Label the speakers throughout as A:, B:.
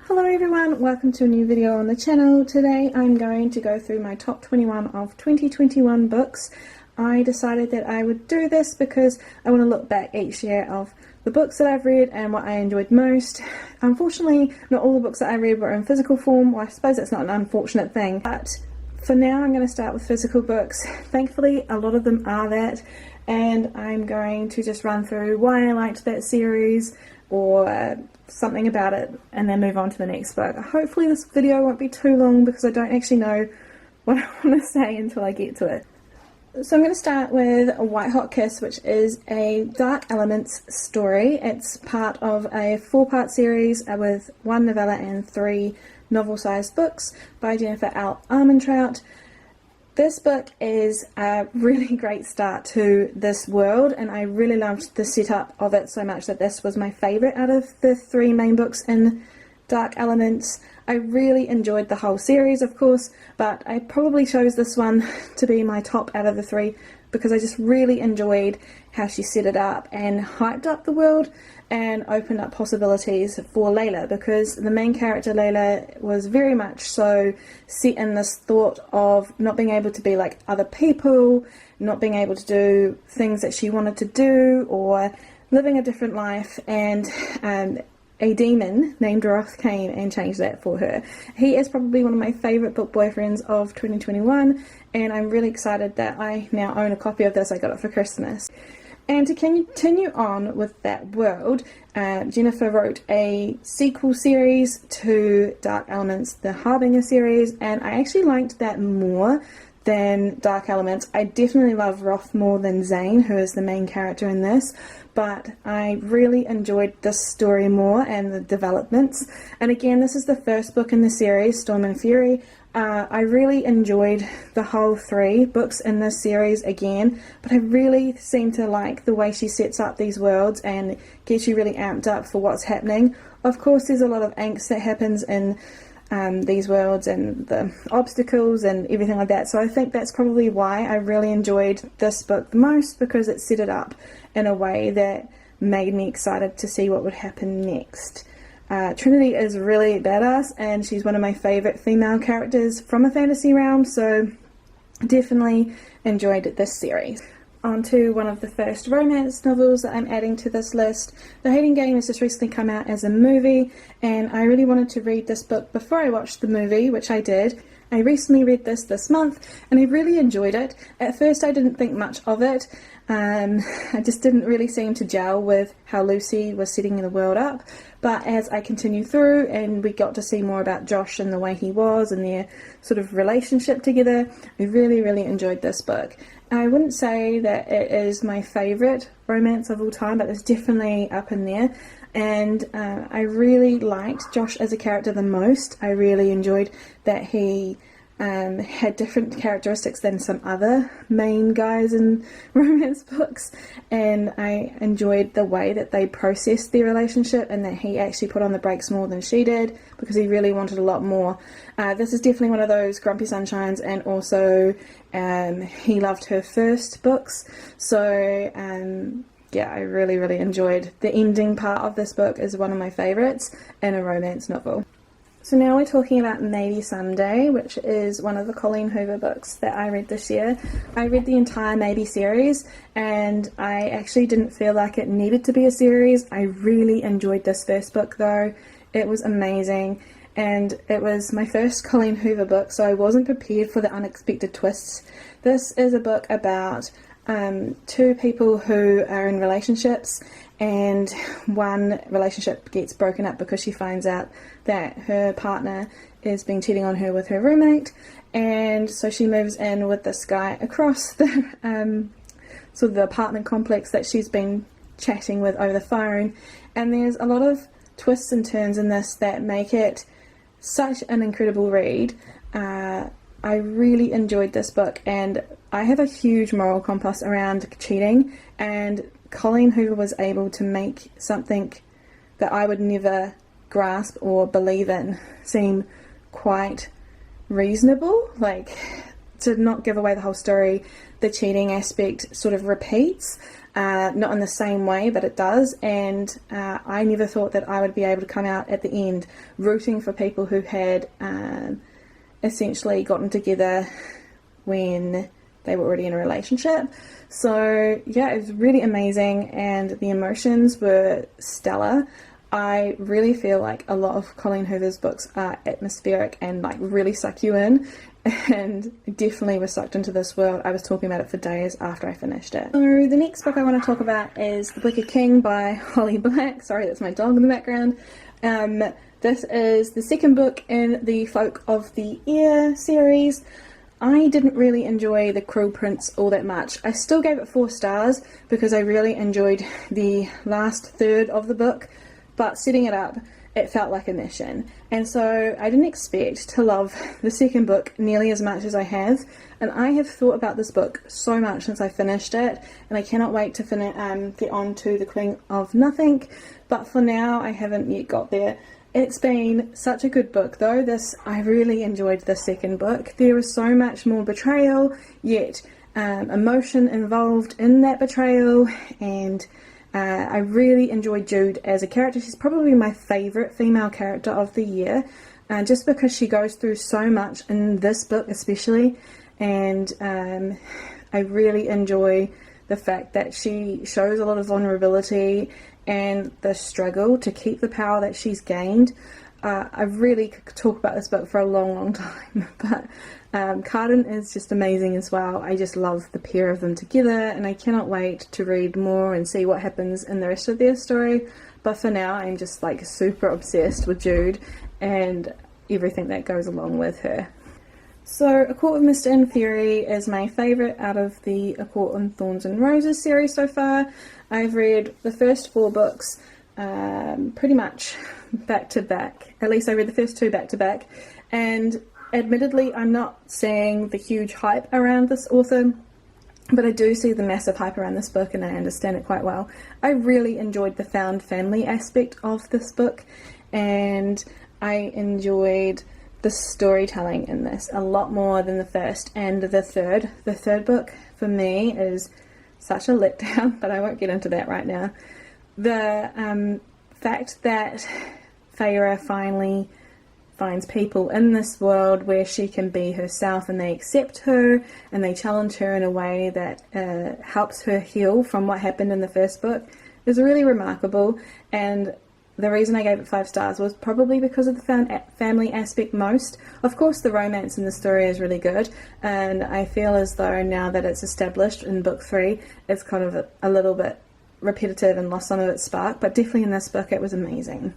A: Hello everyone, welcome to a new video on the channel. Today I'm going to go through my top 21 of 2021 books. I decided that I would do this because I want to look back each year of the books that I've read and what I enjoyed most. Unfortunately, not all the books that I read were in physical form. Well, I suppose that's not an unfortunate thing, but for now I'm going to start with physical books. Thankfully, a lot of them are that, and I'm going to just run through why I liked that series or something about it and then move on to the next book. Hopefully this video won't be too long because I don't actually know what I want to say until I get to it. So I'm going to start with A White Hot Kiss, which is a Dark Elements story. It's part of a 4-part series with 1 novella and 3 novel-sized books by Jennifer Armentrout. This book is a really great start to this world, and I really loved the setup of it so much that this was my favourite out of the 3 main books in Dark Elements. I really enjoyed the whole series, of course, but I probably chose this one to be my top out of the 3 because I just really enjoyed how she set it up and hyped up the world and opened up possibilities for Layla, because the main character Layla was very much so set in this thought of not being able to be like other people, not being able to do things that she wanted to do, or living a different life, and a demon named Roth came and changed that for her. He is probably one of my favourite book boyfriends of 2021, and I'm really excited that I now own a copy of this. I got it for Christmas. And to continue on with that world, Jennifer wrote a sequel series to Dark Elements, the Harbinger series, and I actually liked that more than Dark Elements. I definitely love Roth more than Zane, who is the main character in this, but I really enjoyed this story more and the developments. And again, this is the first book in the series, Storm and Fury. I really enjoyed the whole 3 books in this series again, but I really seem to like the way she sets up these worlds and gets you really amped up for what's happening. Of course, there's a lot of angst that happens in these worlds and the obstacles and everything like that, so I think that's probably why I really enjoyed this book the most, because it set it up in a way that made me excited to see what would happen next. Trinity is really badass, and she's one of my favourite female characters from a fantasy realm, so definitely enjoyed this series. On to one of the first romance novels that I'm adding to this list. The Hating Game has just recently come out as a movie, and I really wanted to read this book before I watched the movie, which I did. I recently read this month, and I really enjoyed it. At first I didn't think much of it. I just didn't really seem to gel with how Lucy was setting the world up, but as I continued through and we got to see more about Josh and the way he was and their sort of relationship together, I really enjoyed this book. I wouldn't say that it is my favourite romance of all time, but it's definitely up in there. And I really liked Josh as a character the most. I really enjoyed that he had different characteristics than some other main guys in romance books, and I enjoyed the way that they processed their relationship and that he actually put on the brakes more than she did because he really wanted a lot more. This is definitely one of those grumpy sunshines, and also he loved her first books, so yeah, I really enjoyed the ending part of this book. Is one of my favourites in a romance novel. So now we're talking about Maybe Someday, which is one of the Colleen Hoover books that I read this year. I read the entire Maybe series, and I actually didn't feel like it needed to be a series. I really enjoyed this first book though. It was amazing, and it was my first Colleen Hoover book, so I wasn't prepared for the unexpected twists. This is a book about 2 people who are in relationships, and one relationship gets broken up because she finds out that her partner is being cheating on her with her roommate, and so she moves in with this guy across the sort of the apartment complex that she's been chatting with over the phone, and there's a lot of twists and turns in this that make it such an incredible read. I really enjoyed this book, and I have a huge moral compass around cheating, and Colleen Hoover was able to make something that I would never grasp or believe in seem quite reasonable. Like, to not give away the whole story, the cheating aspect sort of repeats, not in the same way, but it does, and I never thought that I would be able to come out at the end rooting for people who had essentially gotten together when they were already in a relationship. So yeah, it was really amazing, and the emotions were stellar. I really feel like a lot of Colleen Hoover's books are atmospheric and like really suck you in, and definitely was sucked into this world. I was talking about it for days after I finished it. So the next book I want to talk about is The Wicked King by Holly Black. Sorry, that's my dog in the background. This is the second book in the Folk of the Air series. I didn't really enjoy The Cruel Prince all that much. I still gave it 4 stars because I really enjoyed the last third of the book, but setting it up, it felt like a mission. And so I didn't expect to love the second book nearly as much as I have. And I have thought about this book so much since I finished it, and I cannot wait to get on to The Queen of Nothing. But for now, I haven't yet got there. It's been such a good book though. I really enjoyed the second book. There was so much more betrayal, yet emotion involved in that betrayal, and I really enjoyed Jude as a character. She's probably my favourite female character of the year, just because she goes through so much in this book especially, and I really enjoy the fact that she shows a lot of vulnerability and the struggle to keep the power that she's gained. I really could talk about this book for a long time, but Carden is just amazing as well. I just love the pair of them together, and I cannot wait to read more and see what happens in the rest of their story. But for now, I'm just like super obsessed with Jude and everything that goes along with her. So A Court of Mist and Fury is my favourite out of the A Court of Thorns and Roses series so far. I've read the first 4 books pretty much back to back. At least I read the first 2 back to back, and admittedly I'm not seeing the huge hype around this author, but I do see the massive hype around this book and I understand it quite well. I really enjoyed the found family aspect of this book, and I enjoyed the storytelling in this a lot more than the first and the third. The third book for me is such a letdown, but I won't get into that right now. The fact that Feyre finally finds people in this world where she can be herself, and they accept her and they challenge her in a way that helps her heal from what happened in the first book is really remarkable. And the reason I gave it 5 stars was probably because of the found family aspect most. Of course, the romance in the story is really good, and I feel as though now that it's established in book 3, it's kind of a little bit repetitive and lost some of its spark, but definitely in this book it was amazing.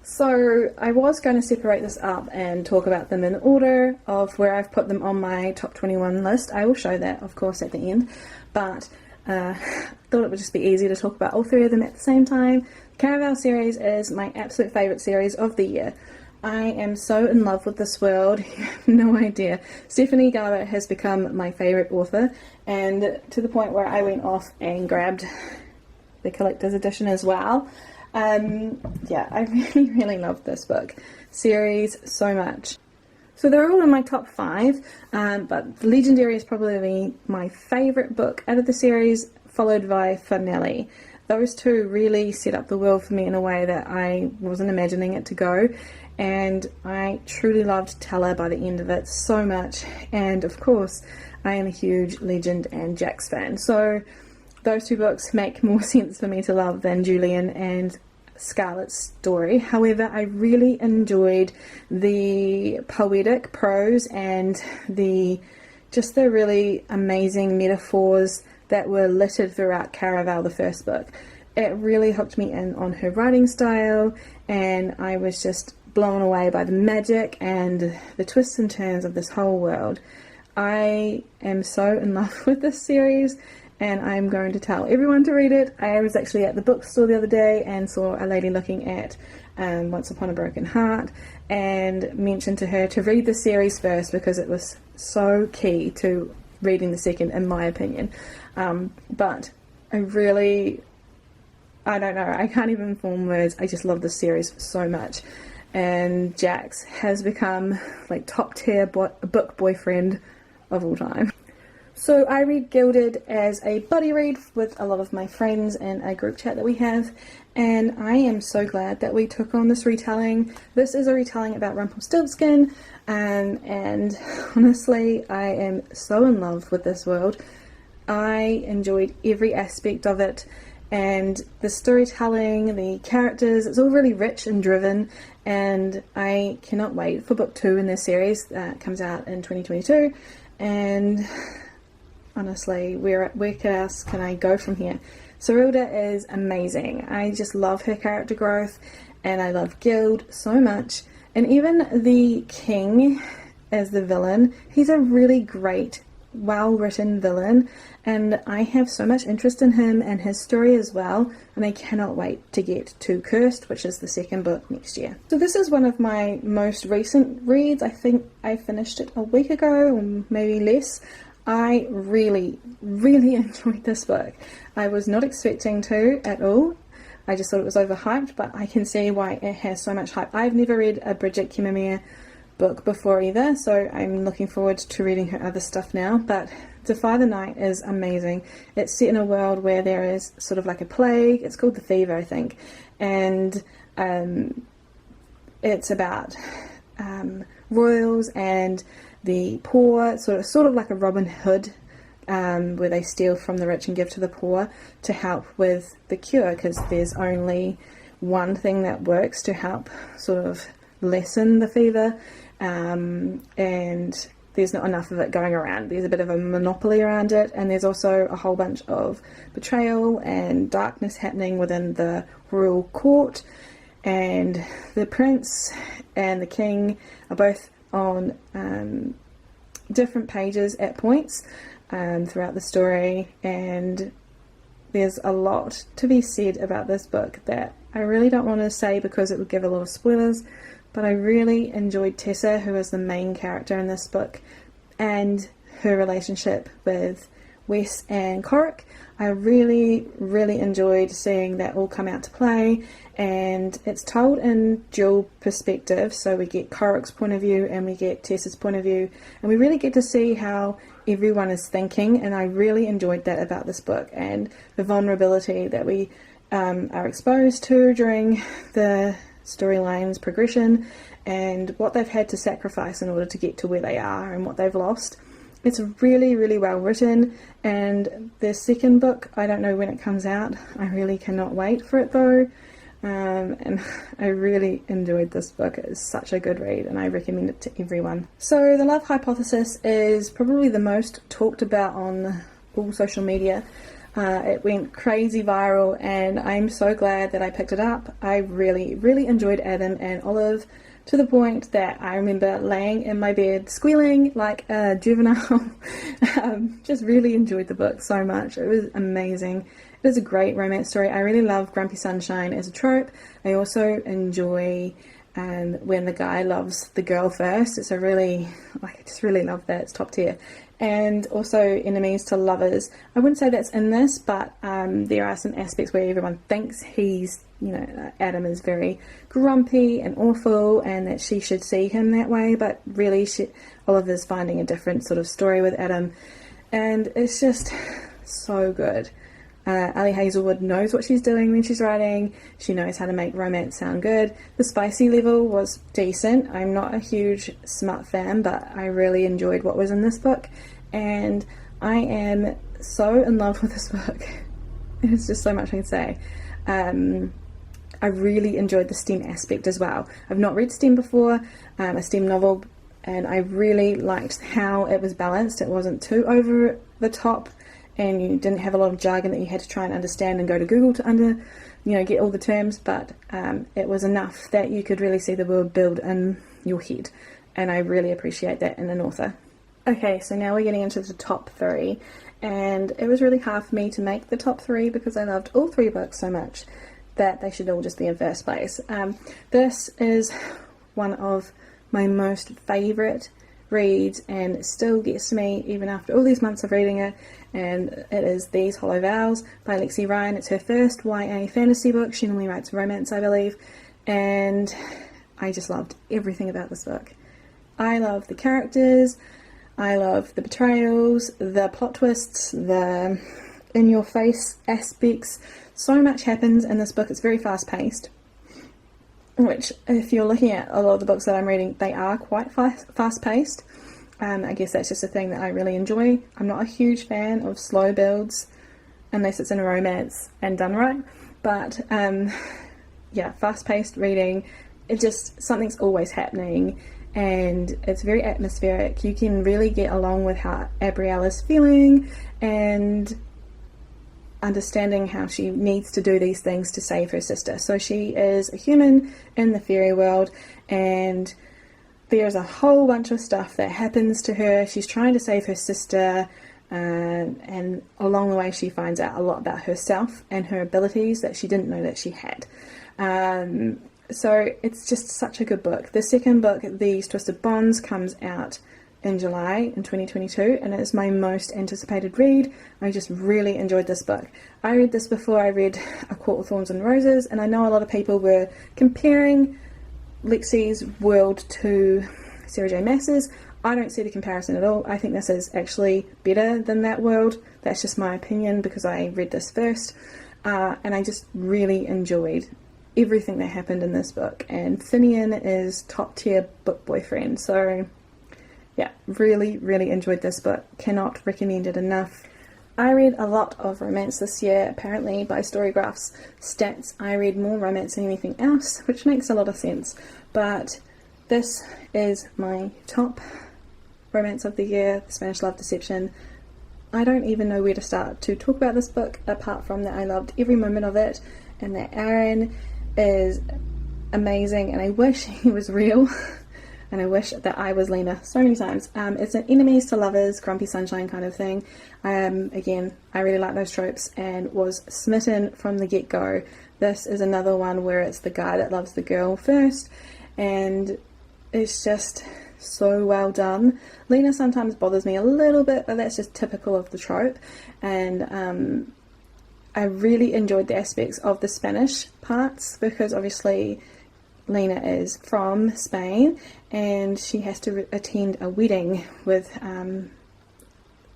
A: So I was going to separate this up and talk about them in order of where I've put them on my top 21 list. I will show that, of course, at the end, but thought it would just be easier to talk about all 3 of them at the same time. Caraval series is my absolute favourite series of the year. I am so in love with this world, you have no idea. Stephanie Garber has become my favourite author, and to the point where I went off and grabbed the collector's edition as well. Yeah, I really love this book series so much. So they're all in my top 5, but Legendary is probably my favourite book out of the series, followed by Finale. Those 2 really set up the world for me in a way that I wasn't imagining it to go, and I truly loved Tella by the end of it so much. And of course, I am a huge Legend and Jax fan, so those 2 books make more sense for me to love than Julian and Scarlet's story. However, I really enjoyed the poetic prose and the really amazing metaphors that were littered throughout Caraval, the first book. It really hooked me in on her writing style, and I was just blown away by the magic and the twists and turns of this whole world. I am so in love with this series, and I'm going to tell everyone to read it. I was actually at the bookstore the other day and saw a lady looking at Once Upon a Broken Heart, and mentioned to her to read the series first because it was so key to reading the second, in my opinion. But I don't know, I can't even form words. I just love this series so much, and Jax has become like top tier book boyfriend of all time. So I read Gilded as a buddy read with a lot of my friends in a group chat that we have, and I am so glad that we took on this retelling. This is a retelling about Rumpelstiltskin, and honestly I am so in love with this world. I enjoyed every aspect of it, and the storytelling, the characters, it's all really rich and driven, and I cannot wait for book 2 in this series that comes out in 2022. And honestly, where else can I go from here? Serilda is amazing. I just love her character growth, and I love Gild so much. And even the king as the villain, he's a really great, well-written villain, and I have so much interest in him and his story as well, and I cannot wait to get to Cursed, which is the second book next year. So this is one of my most recent reads. I think I finished it a week ago, or maybe less. I really enjoyed this book. I was not expecting to at all. I just thought it was overhyped, but I can see why it has so much hype. I've never read a Bridget Kemmermere book before either, so I'm looking forward to reading her other stuff now. But Defy the Night is amazing. It's set in a world where there is sort of like a plague. It's called the Fever, I think, and it's about royals and the poor, sort of like a Robin Hood, where they steal from the rich and give to the poor to help with the cure, because there's only one thing that works to help sort of lessen the fever, and there's not enough of it going around. There's a bit of a monopoly around it, and there's also a whole bunch of betrayal and darkness happening within the royal court, and the prince and the king are both on different pages at points throughout the story, and there's a lot to be said about this book that I really don't want to say because it would give a lot of spoilers. But I really enjoyed Tessa, who is the main character in this book, and her relationship with Wes and Corrick. I really enjoyed seeing that all come out to play, and it's told in dual perspective, so we get Corrick's point of view and we get Tessa's point of view, and we really get to see how everyone is thinking, and I really enjoyed that about this book, and the vulnerability that we are exposed to during the storyline's progression, and what they've had to sacrifice in order to get to where they are and what they've lost. It's really well written, and the second book, I don't know when it comes out. I really cannot wait for it though, and I really enjoyed this book. It is such a good read, and I recommend it to everyone. So The Love Hypothesis is probably the most talked about on all social media. It went crazy viral, and I'm so glad that I picked it up. I really enjoyed Adam and Olive, to the point that I remember laying in my bed squealing like a juvenile. Just really enjoyed the book so much. It was amazing. It is a great romance story. I really love Grumpy Sunshine as a trope. I also enjoy when the guy loves the girl first. It's I just really love that. It's top tier. And also enemies to lovers. I wouldn't say that's in this, but there are some aspects where everyone thinks he's, Adam is very grumpy and awful, and that she should see him that way, but really Oliver's finding a different sort of story with Adam, and it's just so good. Ali Hazelwood knows what she's doing when she's writing. She knows how to make romance sound good. The spicy level was decent. I'm not a huge smut fan, but I really enjoyed what was in this book, and I am so in love with this book. There's just so much I can say. I really enjoyed the STEM aspect as well. I've not read STEM before, a STEM novel, and I really liked how it was balanced. It wasn't too over the top, and you didn't have a lot of jargon that you had to try and understand and go to Google to get all the terms, but it was enough that you could really see the world build in your head, and I really appreciate that in an author. Okay, so now we're getting into the top 3, and it was really hard for me to make the top 3 because I loved all 3 books so much that they should all just be in first place. This is one of my most favourite reads, and it still gets to me even after all these months of reading it, and it is These Hollow Vows by Lexi Ryan. It's her first YA fantasy book. She normally writes romance, I believe, and I just loved everything about this book. I love the characters, I love the betrayals, the plot twists, the in-your-face aspects. So much happens in this book. It's very fast-paced, which, if you're looking at a lot of the books that I'm reading, they are quite fast-paced. I guess that's just a thing that I really enjoy. I'm not a huge fan of slow builds, unless it's in a romance and done right. But, yeah, fast-paced reading, it just, something's always happening, and it's very atmospheric. You can really get along with how Abrielle is feeling, and understanding how she needs to do these things to save her sister. So she is a human in the fairy world, and there's a whole bunch of stuff that happens to her. She's trying to save her sister, and along the way she finds out a lot about herself and her abilities that she didn't know that she had. So it's just such a good book. The second book, These Twisted Bonds, comes out in July in 2022, and it is my most anticipated read. I just really enjoyed this book. I read this before I read A Court of Thorns and Roses, and I know a lot of people were comparing Lexi's world to Sarah J. Maas's. I don't see the comparison at all. I think this is actually better than that world. That's just my opinion because I read this first, and I just really enjoyed everything that happened in this book, and Finian is top tier book boyfriend. So yeah, really enjoyed this book. Cannot recommend it enough. I read a lot of romance this year. Apparently by Storygraph's stats I read more romance than anything else, which makes a lot of sense, but this is my top romance of the year, The Spanish Love Deception. I don't even know where to start to talk about this book, apart from that I loved every moment of it, and that Aaron is amazing, and I wish he was real. And I wish that I was Lena so many times. It's an enemies to lovers, grumpy sunshine kind of thing. Again, I really like those tropes and was smitten from the get-go. This is another one where it's the guy that loves the girl first, and it's just so well done. Lena sometimes bothers me a little bit, but that's just typical of the trope. And I really enjoyed the aspects of the Spanish parts, because obviously Lena is from Spain and she has to attend a wedding with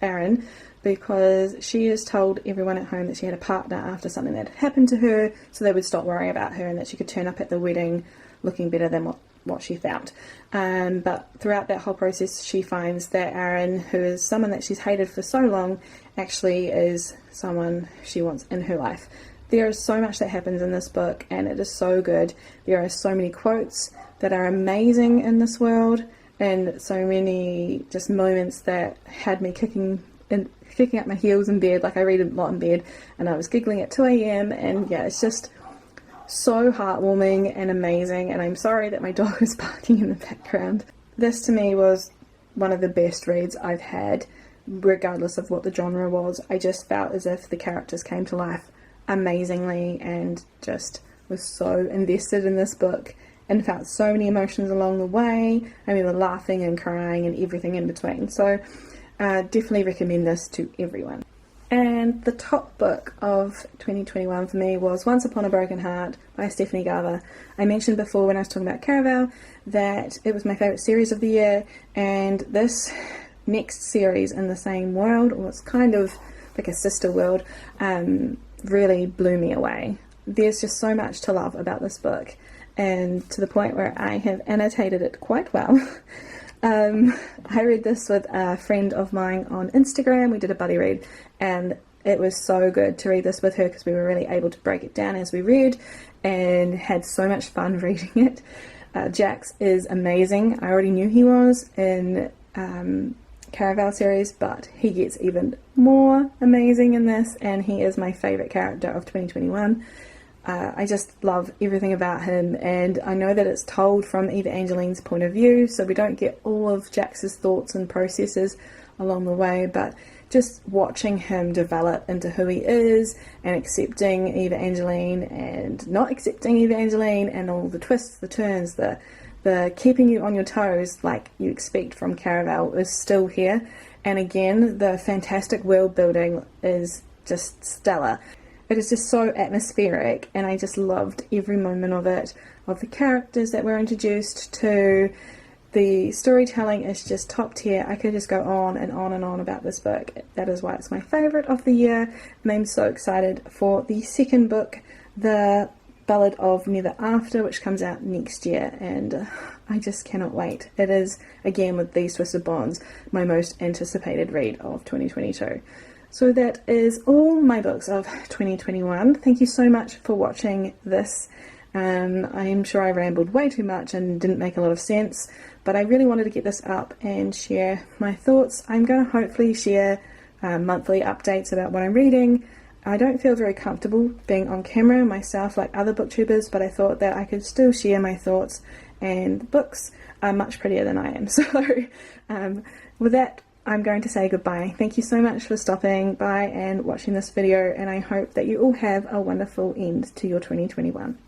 A: Aaron, because she has told everyone at home that she had a partner after something that happened to her, so they would stop worrying about her and that she could turn up at the wedding looking better than what she felt. But throughout that whole process she finds that Aaron, who is someone that she's hated for so long, actually is someone she wants in her life. There is so much that happens in this book, and it is so good. There are so many quotes that are amazing in this world, and so many just moments that had me kicking up my heels in bed. Like, I read a lot in bed and I was giggling at 2 a.m. and yeah, it's just so heartwarming and amazing. And I'm sorry that my dog is barking in the background. This to me was one of the best reads I've had, regardless of what the genre was. I just felt as if the characters came to life amazingly, and just was so invested in this book and felt so many emotions along the way. I remember laughing and crying and everything in between. So definitely recommend this to everyone. And the top book of 2021 for me was Once Upon a Broken Heart by Stephanie Garber. I mentioned before when I was talking about Caraval that it was my favourite series of the year, and this next series in the same world, or it's kind of like a sister world, really blew me away. There's just so much to love about this book, and to the point where I have annotated it quite well. I read this with a friend of mine on Instagram. We did a buddy read, and it was so good to read this with her because we were really able to break it down as we read and had so much fun reading it. Jax is amazing. I already knew he was in Caraval series, but he gets even more amazing in this, and he is my favourite character of 2021. I just love everything about him, and I know that it's told from Evangeline's point of view, so we don't get all of Jax's thoughts and processes along the way, but just watching him develop into who he is, and accepting Evangeline and not accepting Evangeline, and all the twists, the turns, the keeping you on your toes like you expect from Caraval is still here. And again, the fantastic world building is just stellar. It is just so atmospheric, and I just loved every moment of it, of the characters that were introduced to, The storytelling is just top tier. I could just go on and on and on about this book. That is why it's my favourite of the year, and I'm so excited for the second book, The Ballad of Never After, which comes out next year, and I just cannot wait. It is, again with These Twisted Bonds, my most anticipated read of 2022. So that is all my books of 2021. Thank you so much for watching this. I am sure I rambled way too much and didn't make a lot of sense, but I really wanted to get this up and share my thoughts. I'm going to hopefully share monthly updates about what I'm reading. I don't feel very comfortable being on camera myself like other booktubers, but I thought that I could still share my thoughts, and the books are much prettier than I am. So with that, I'm going to say goodbye. Thank you so much for stopping by and watching this video, and I hope that you all have a wonderful end to your 2021.